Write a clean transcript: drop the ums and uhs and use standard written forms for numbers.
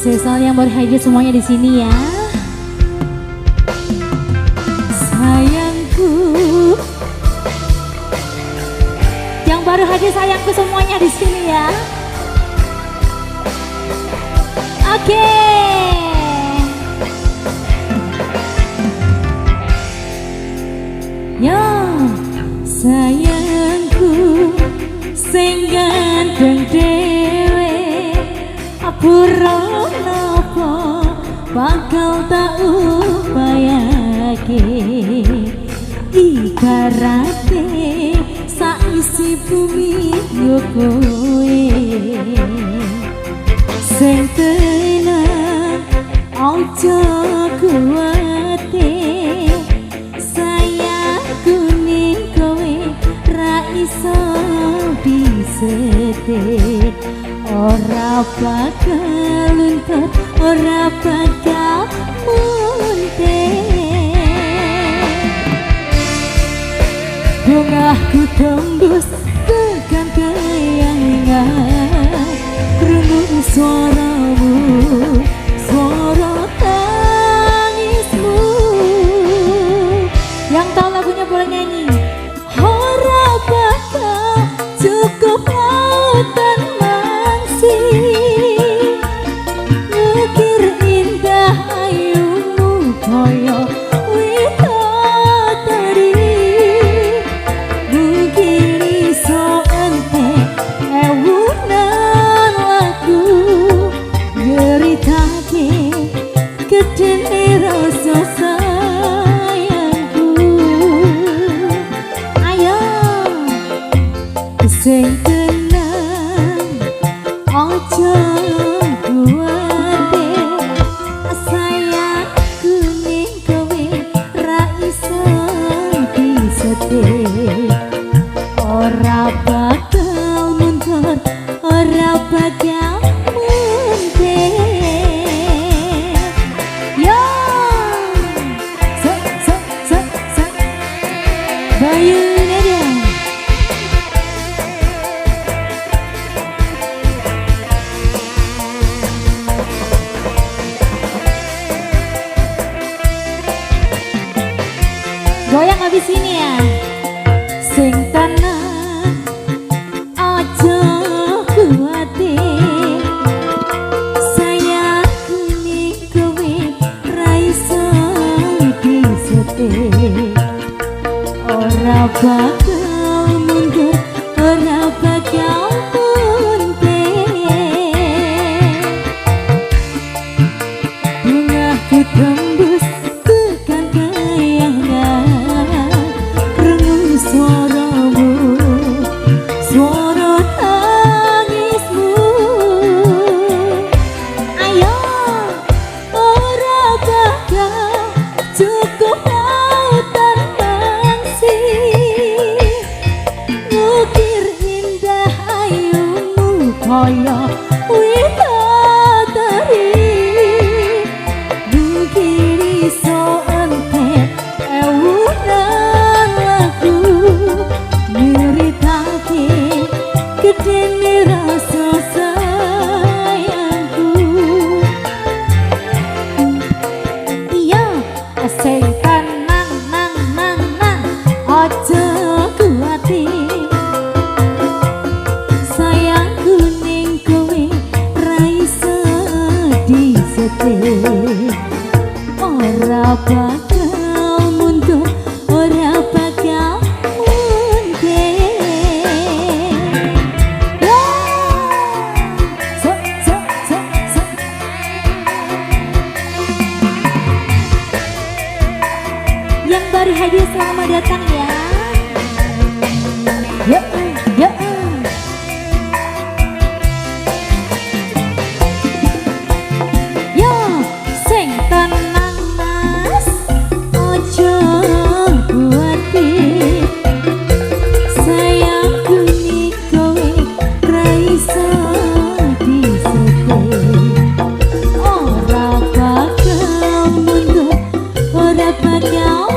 Spesial yang berhadir semuanya di sini ya. Sayangku, yang baru hadir sayangku semuanya di sini ya. Oke. Yo, sayangku, sing ganteng dhewe, apura napa bakal tak upayake, ibarate saisi bumi yo kowe. Sing tenan aja kuwate, sayangku ning kowe ra iso disetir. Ora bakal luntur, ora bakal muntir. Bungahku tembus tekan kayangan, krungu suaramu, suara tangismu. Yang tahu lagunya boleh nyanyi. Ora bakal cukup lautan ukir indah ayumu koyo widodari, mungkin iso entek ewunan lagu nyeritake gedene rasa sayangku. Ayo sing tenang aja ora bakal mundur, ora bakal mundur. Yo, Bayu Nadia. Goyang habis ini ya. Sing tenang aja kuwate, sayangku ning kowe ra iso disetir. Ora bakal mundur, ora bakal mundur. Bungahku tembus tekan kayangan, suaramu, suara tangismu. Ayo, ora bakal cukup lautan mangsi, ukir indah ayumu koyo widodari, mungkin iso entek ewunan lagu nyeritake gedene rasa sayangku. Iya, sing tenang aja kuwate, sayangku ning kowe ra iso disetir. Ora bakal mundur, ora bakal yang baru hadir selamat datang ya. Yo, yo. Yo, sing tenang mas, ojo kuwate, sayangku ning kowe ra iso disetir. Ora bakal mundur, ora bakal